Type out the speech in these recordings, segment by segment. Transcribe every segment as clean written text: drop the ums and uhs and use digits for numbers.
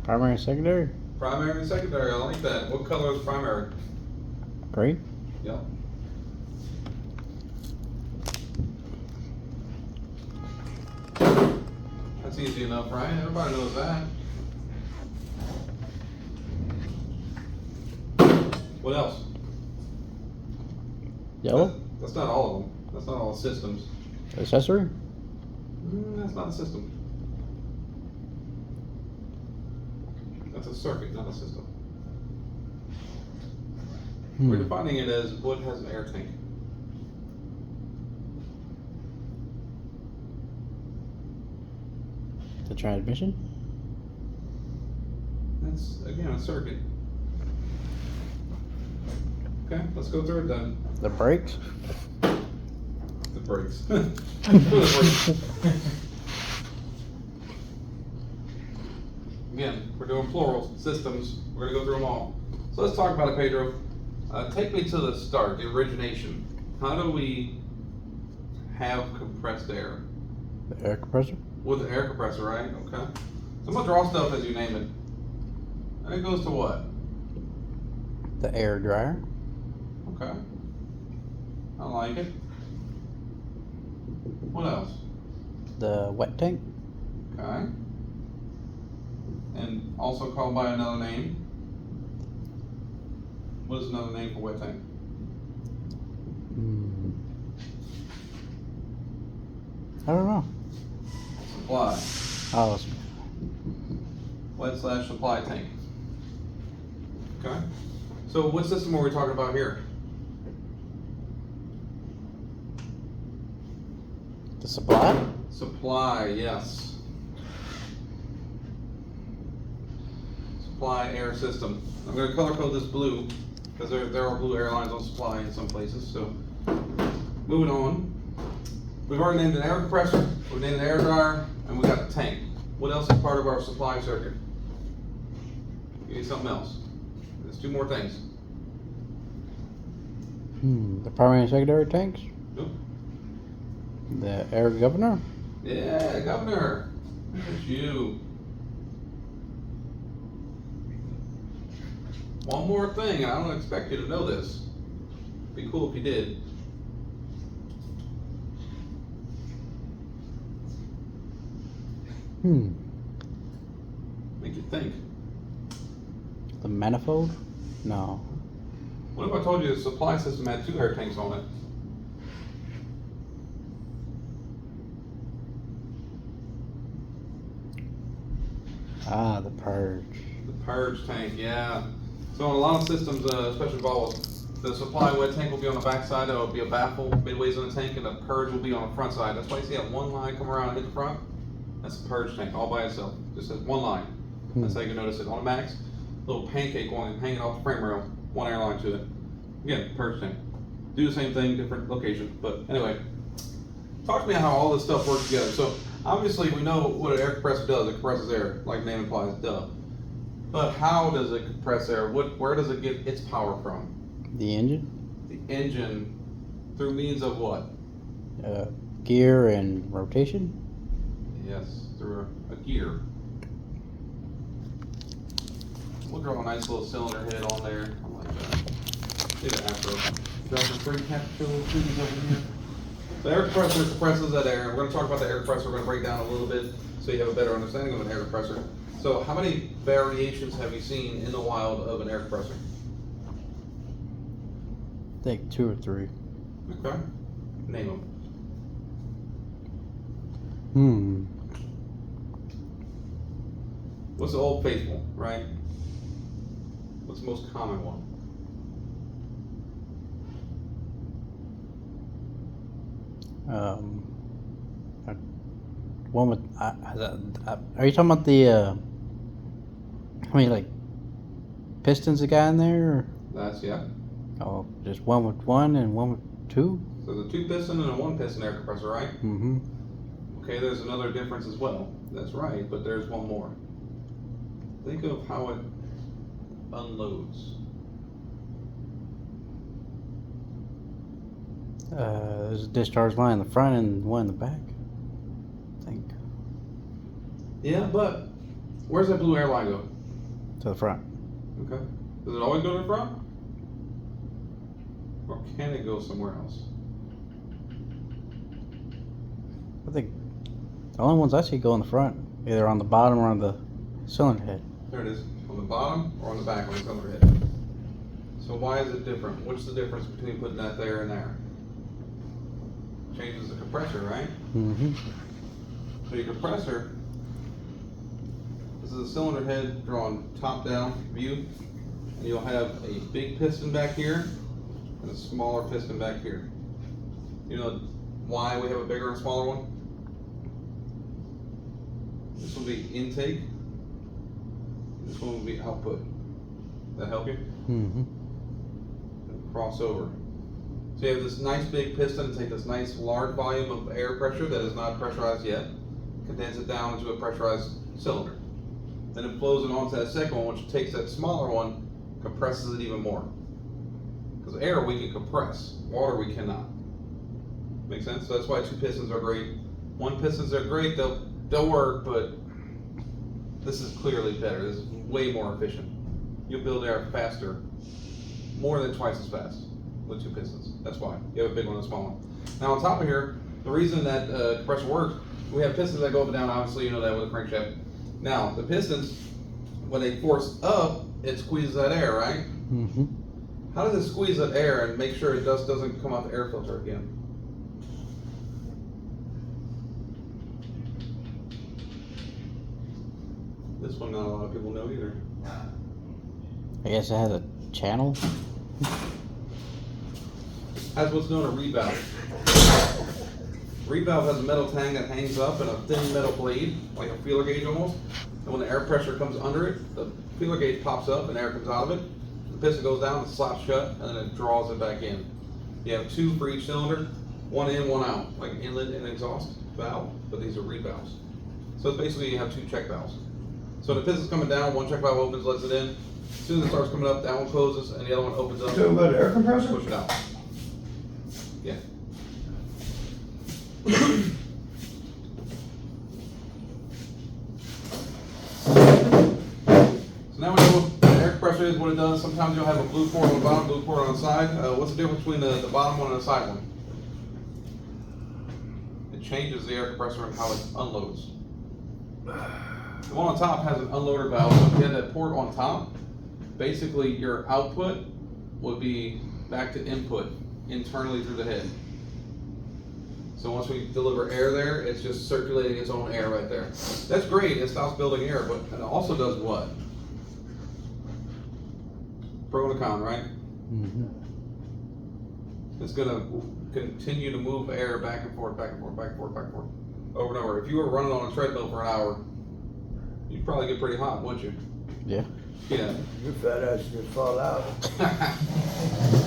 Primary and secondary? Primary and secondary, I like that. What color is primary? Green? Yep. That's easy enough, right? Everybody knows that. What else? Yellow? That's not all of them. That's not all the systems. Accessory? That's not a system. That's a circuit, not a system. We're defining it as what has an air tank. The transmission? That's, again, a circuit. Okay, let's go through it then. The brakes? The brakes. The brakes. Again, we're doing plural systems. We're gonna go through them all. So let's talk about it, Pedro. Take me to the start, the origination. How do we have compressed air? The air compressor? With the air compressor, right? Okay. So I'm gonna draw stuff as you name it. And it goes to what? The air dryer? Okay. I like it. What else? The wet tank? Okay. And also called by another name. What is another name for wet tank? I don't know. Supply. Oh, Wet / supply tank. Okay. So what system are we talking about here? the supply? Supply, yes. Supply air system. I'm going to color code this blue because there are blue airlines on supply in some places. So moving on. We've already named an air compressor, we've named an air dryer, and we got the tank. What else is part of our supply circuit? You need something else. There's two more things. The primary and secondary tanks? Nope. The air governor? Yeah, governor. That's you. One more thing, and I don't expect you to know this. Be cool if you did. Make you think. The manifold? No. What if I told you the supply system had 2 air tanks on it? Ah, the purge. The purge tank, yeah. So in a lot of systems, especially valves, the supply wet tank will be on the back side. There will be a baffle midways in the tank, and the purge will be on the front side. That's why you see that one line come around and hit the front. That's the purge tank all by itself. Just has one line. That's how you can notice it. On a Max, little pancake one hanging off the frame rail, one airline to it. Again, purge tank. Do the same thing, different location. But anyway, talk to me how all this stuff works together. So obviously we know what an air compressor does. It compresses air, like the name implies, duh. But how does it compress air? Where does it get its power from? The engine? The engine, through means of what? Gear and rotation? Yes, through a gear. We'll draw a nice little cylinder head on there. I like that. See the afro. Driving free capsule treaties over here. The air compressor compresses that air. We're going to talk about the air compressor. We're going to break down a little bit so you have a better understanding of an air compressor. So how many variations have you seen in the wild of an air compressor? I think 2 or 3. Okay. Name them. What's the Old Faithful, right? What's the most common one? One with. Are you talking about the? How many like pistons it got in there? Or? That's, yeah. Oh, just one with 1 and one with 2. So the 2 piston and a 1 piston air compressor, right? Mm-hmm. Okay, there's another difference as well. That's right, but there's one more. Think of how it unloads. There's a discharge line in the front and one in the back, I think. Yeah, but where's that blue airline go? To the front. Okay. Does it always go to the front? Or can it go somewhere else? I think the only ones I see go in the front, either on the bottom or on the cylinder head. There it is. On the bottom or on the back on the cylinder head. So why is it different? What's the difference between putting that there and there? Changes the compressor, right? Mm-hmm. So your compressor, this is a cylinder head drawn top-down view, and you'll have a big piston back here and a smaller piston back here. You know why we have a bigger and smaller one? This will be intake. This one will be output. That help you? Mm-hmm. Cross over. So you have this nice big piston, take this nice large volume of air pressure that is not pressurized yet, condense it down into a pressurized cylinder. Then it flows it onto that second one, which takes that smaller one, compresses it even more. Because air we can compress, water we cannot. Make sense? So that's why two pistons are great. One pistons are great, they'll work, but this is clearly better. This is way more efficient. You'll build air faster, more than twice as fast with two pistons. That's why you have a big one and a small one. Now on top of here, the reason that compressor works, we have pistons that go up and down. Obviously, you know that with a crankshaft. Now the pistons, when they force up, it squeezes that air, right? Mm-hmm. How does it squeeze that air and make sure it doesn't come out the air filter again? This one not a lot of people know either. I guess it has a channel. Has what's known as a reed valve. Reed valve has a metal tang that hangs up and a thin metal blade, like a feeler gauge almost. And when the air pressure comes under it, the feeler gauge pops up and air comes out of it. The piston goes down, it slaps shut, and then it draws it back in. You have two for each cylinder, one in, one out, like inlet and exhaust valve, but these are reed valves. So it's basically you have two check valves. So the piston's coming down, one check valve opens, lets it in. As soon as it starts coming up, that one closes, and the other one opens up. Talking about air compressor? Push it out. Yeah. So now we know what the air compressor is, what it does. Sometimes you'll have a blue port on the bottom, blue port on the side. What's the difference between the bottom one and the side one? It changes the air compressor and how it unloads. The one on top has an unloader valve, so if you had that port on top, basically your output would be back to input internally through the head. So once we deliver air there, it's just circulating its own air right there. That's great, it stops building air, but it also does what? Pro and con, right? Mm-hmm. It's gonna continue to move air back and forth, back and forth, back and forth, back and forth, over and over. If you were running on a treadmill for an hour, you'd probably get pretty hot, wouldn't you? Yeah. Yeah. Your fat ass just fall out.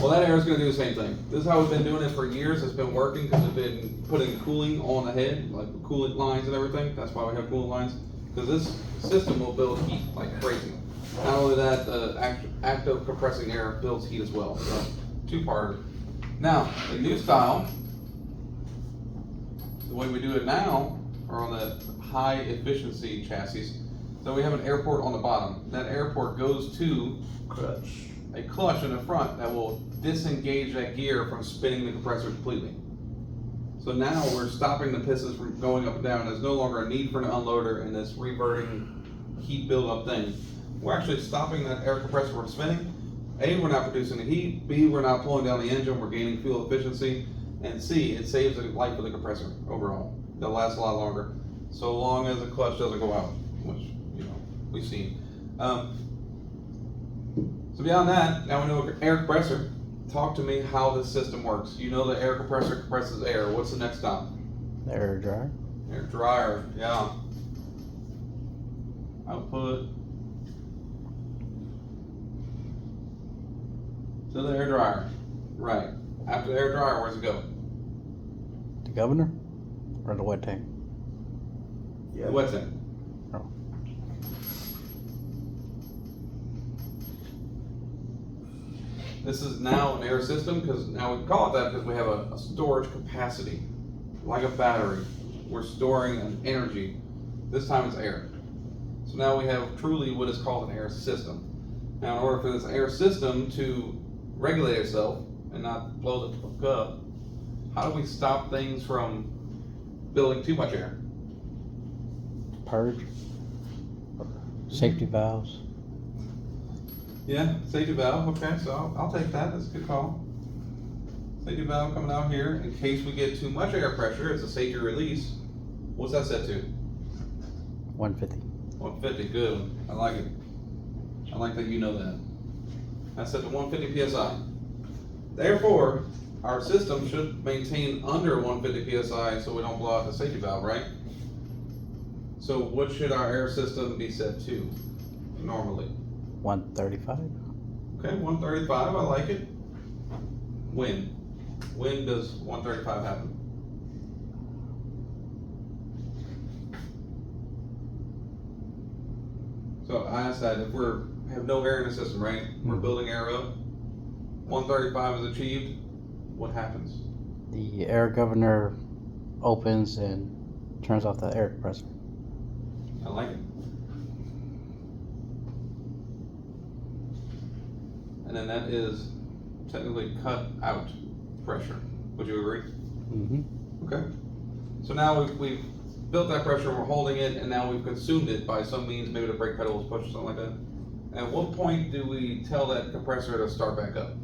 Well, that air is going to do the same thing. This is how we've been doing it for years. It's been working because we've been putting cooling on the head, like coolant lines and everything. That's why we have coolant lines. Because this system will build heat like crazy. Not only that, active compressing air builds heat as well. So, two-parter. Now, the new style, the way we do it now, are on the high efficiency chassis. So we have an air port on the bottom. That air port goes to Clutch. a clutch in the front that will disengage that gear from spinning the compressor completely. So now we're stopping the pistons from going up and down. There's no longer a need for an unloader and this reverting heat buildup thing. We're actually stopping that air compressor from spinning. A, we're not producing the heat. B, we're not pulling down the engine. We're gaining fuel efficiency. And C, it saves the life of the compressor overall. They'll last a lot longer, so long as the clutch doesn't go out, which we've seen. So beyond that, now we know air compressor. Talk to me how this system works. You know the air compressor compresses air. What's the next stop? Air dryer. Air dryer, yeah. Output. To the air dryer. Right. After the air dryer, where's it go? The governor or the wet tank? Yeah. The wet tank. Oh. This is now an air system because now we call it that because we have a storage capacity, like a battery. We're storing an energy. This time it's air. So now we have truly what is called an air system. Now, in order for this air system to regulate itself and not blow the fuck up, how do we stop things from building too much air? Purge. Or safety valves. Yeah, safety valve. Okay, so I'll take that. That's a good call. Safety valve coming out here in case we get too much air pressure. It's a safety release. What's that set to? 150. 150. Good. I like it. I like that you know that. That's set to 150 psi. Therefore, our system should maintain under 150 psi so we don't blow out the safety valve, right? So what should our air system be set to normally? 135. Okay, 135, I like it. When? When does 135 happen? So I asked that if have no air in the system, right? We're building air up. 135 is achieved. What happens? The air governor opens and turns off the air compressor. I like it. And then that is technically cut out pressure. Would you agree? Mm-hmm. Okay. So now we've built that pressure and we're holding it, and now we've consumed it by some means, maybe the brake pedal was pushed or something like that. At what point do we tell that compressor to start back up?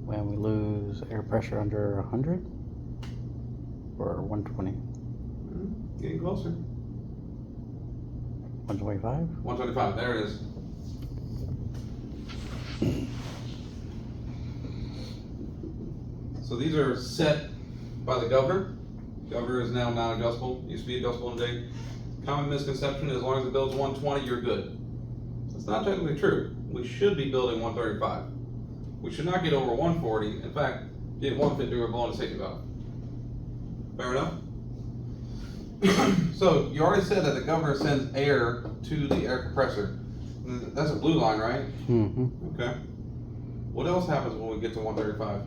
When we lose air pressure under 100 or 120. Getting closer. 125. 125, there it is. So these are set by the governor. Governor is now non-adjustable. Used to be adjustable in day. Common misconception: as long as it builds 120, you're good. That's not technically true. We should be building 135. We should not get over 140. In fact, get 150, we're blowing the safety valve. Fair enough? So you already said that the governor sends air to the air compressor. That's a blue line, right? Mm-hmm. Okay. What else happens when we get to 135?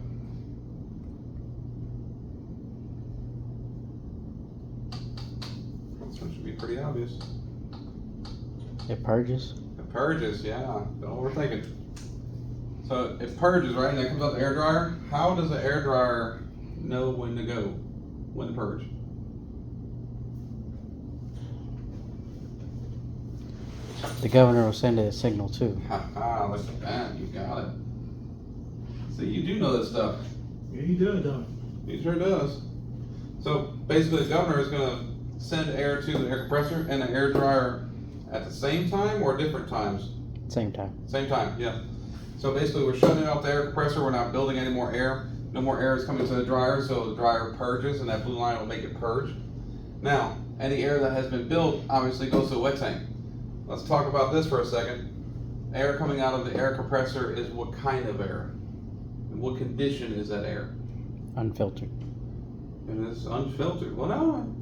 This one should be pretty obvious. It purges. It purges, yeah. Don't overthink it. So it purges, right? And that comes out the air dryer. How does the air dryer know when to go? When to purge? The governor will send a signal too. Ha, look at that. You got it. See, you do know this stuff. Yeah, he does, don't He sure does. So basically, the governor is going to send air to the air compressor and the air dryer at the same time or different times? Same time. Same time, yeah. So basically, we're shutting off the air compressor. We're not building any more air. No more air is coming to the dryer, so the dryer purges, and that blue line will make it purge. Now, any air that has been built obviously goes to the wet tank. Let's talk about this for a second. Air coming out of the air compressor is what kind of air? And what condition is that air? Unfiltered. It is unfiltered. Well, no.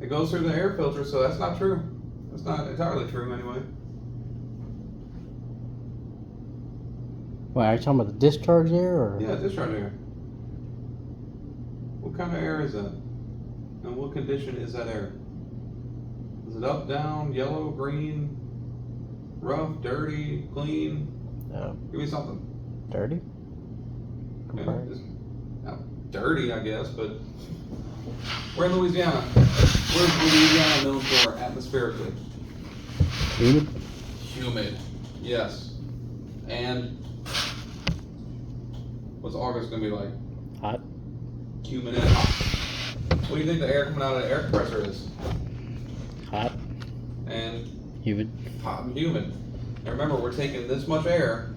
It goes through the air filter, so that's not true. That's not entirely true, anyway. Well, are you talking about the discharge air or? Yeah, discharge air. What kind of air is that? And what condition is that air? Is it up, down, yellow, green, rough, dirty, clean? Give me something. Dirty? Yeah, Compared? just, not dirty, I guess, but we're in Louisiana. Where's Louisiana known for atmospherically? Humid? Humid. Yes. And what's August gonna be like? Hot? Humid and hot. What do you think the air coming out of the air compressor is? Hot? And Humid? hot and humid. And remember, we're taking this much air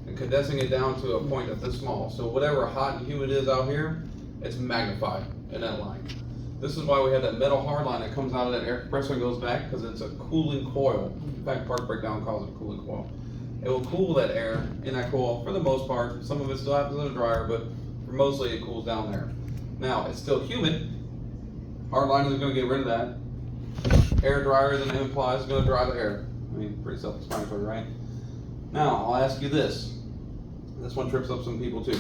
and condensing it down to a point that's this small. So whatever hot and humid is out here, it's magnified in that line. This is why we have that metal hard line that comes out of that air compressor and goes back, because it's a cooling coil. In fact, Park Breakdown calls it a cooling coil. It will cool that air in that coil for the most part. Some of it still happens in the dryer, but for mostly it cools down there. Now, it's still humid. Hard line is going to get rid of that. Air dryer, the name implies, is going to dry the air. I mean, pretty self-explanatory, right? Now, I'll ask you this. This one trips up some people too.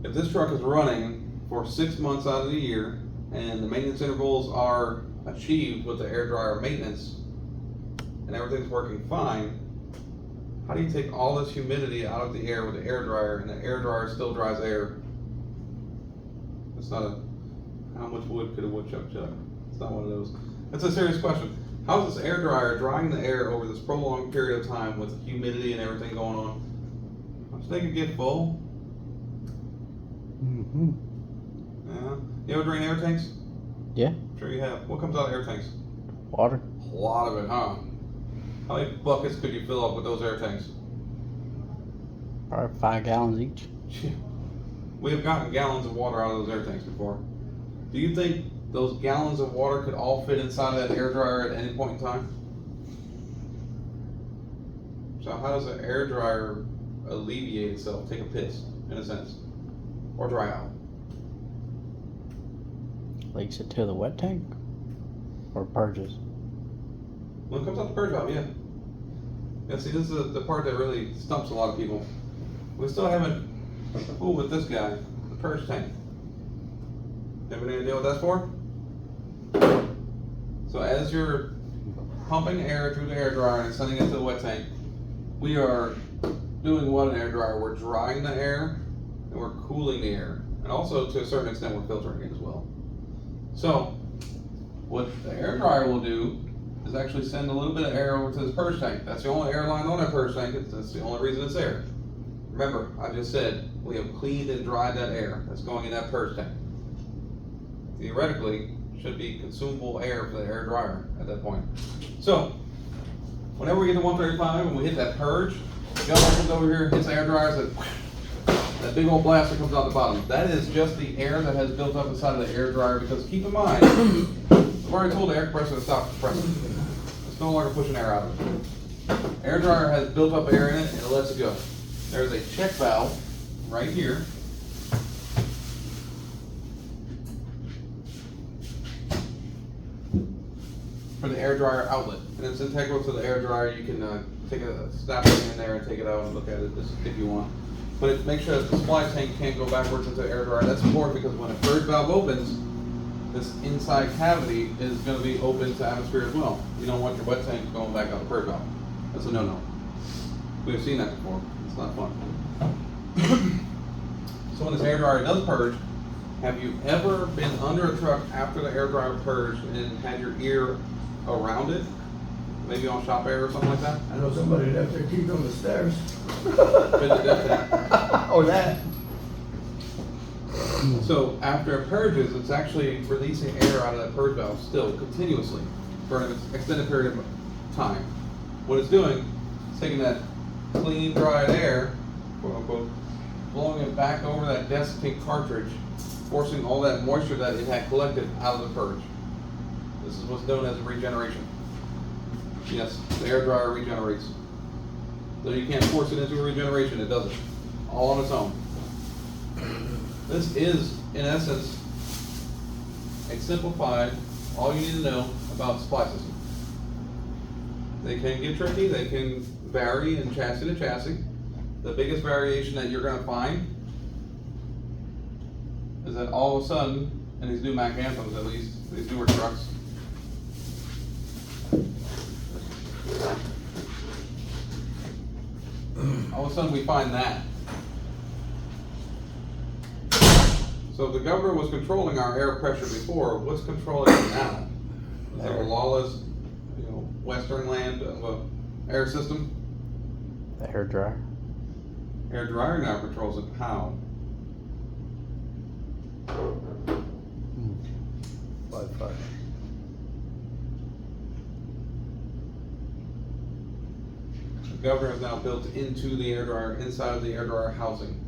If this truck is running for 6 months out of the year, and the maintenance intervals are achieved with the air dryer maintenance and everything's working fine, how do you take all this humidity out of the air with the air dryer and the air dryer still dries air? It's not a, how much wood could a woodchuck chuck? It's not one of those. That's a serious question. How is this air dryer drying the air over this prolonged period of time with humidity and everything going on? Don't you think it'd get full? Mm-hmm. Yeah. You ever drain air tanks? Yeah. I'm sure you have. What comes out of air tanks? Water. A lot of it, huh? How many buckets could you fill up with those air tanks? Probably 5 gallons each. We have gotten gallons of water out of those air tanks before. Do you think those gallons of water could all fit inside of that air dryer at any point in time? So how does an air dryer alleviate itself, take a piss, in a sense? Or dry out? Leaks it to the wet tank? Or purges? When it comes out the purge valve, yeah. Yeah, see, this is the part that really stumps a lot of people. We still haven't fooled with this guy, the purge tank. Have any idea what that's for? So as you're pumping air through the air dryer and sending it to the wet tank, we are doing what in an air dryer? We're drying the air and we're cooling the air. And also, to a certain extent, we're filtering it as well. So, what the air dryer will do is actually send a little bit of air over to this purge tank. That's the only air line on that purge tank. That's the only reason it's there. Remember, I just said we have cleaned and dried that air that's going in that purge tank. Theoretically, should be consumable air for the air dryer at that point. So, whenever we get to 135 and we hit that purge, the governor comes over here, hits the air dryer, says, that big old blaster comes out the bottom. That is just the air that has built up inside of the air dryer, because keep in mind, I've already told the air compressor to stop compressing. It's no longer pushing air out of it. Air dryer has built up air in it and it lets it go. There's a check valve right here. For the air dryer outlet, and it's integral to the air dryer. You can take a snap in there and take it out and look at it if you want. But it makes sure that the supply tank can't go backwards into the air dryer. That's important because when a purge valve opens, this inside cavity is going to be open to atmosphere as well. You don't want your wet tank going back out the purge valve. That's a no-no. We've seen that before. It's not fun. So when this air dryer does purge, have you ever been under a truck after the air dryer purged and had your ear around it? Maybe on shop air or something like that? I know somebody left their keys on the stairs. Been to death. Or that. So after it purges, it's actually releasing air out of that purge valve still continuously for an extended period of time. What it's doing is taking that clean, dried air, quote unquote, blowing it back over that desiccant cartridge, forcing all that moisture that it had collected out of the purge. This is what's known as regeneration. Yes, the air dryer regenerates. So you can't force it into a regeneration, it does it. All on its own. This is, in essence, a simplified, all you need to know about supply systems. They can get tricky, they can vary in chassis to chassis. The biggest variation that you're going to find is that all of a sudden, in these new Mack Anthems at least, these newer trucks, all of a sudden we find that. So if the governor was controlling our air pressure before, what's controlling it now? Is there a lawless, Western land of a air system? The air dryer. Air dryer now controls it. How? Wi-Fi. The governor is now built into the air dryer, inside of the air dryer housing.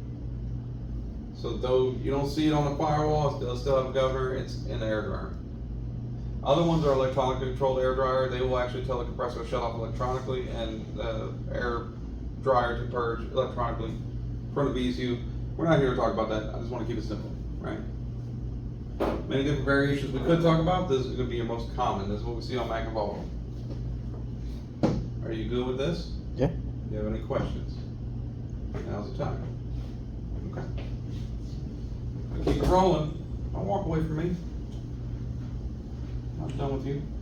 So though you don't see it on the firewall, they'll still have a governor, it's in the air dryer. Other ones are electronically controlled air dryer. They will actually tell the compressor to shut off electronically and the air dryer to purge electronically from the VSU. We're not here to talk about that. I just want to keep it simple, right? Many different variations we could talk about. This is going to be your most common. This is what we see on Mack and Volvo. Are you good with this? Yeah. Do you have any questions? Now's the time. Okay. I'll keep it rolling. Don't walk away from me. I'm done with you.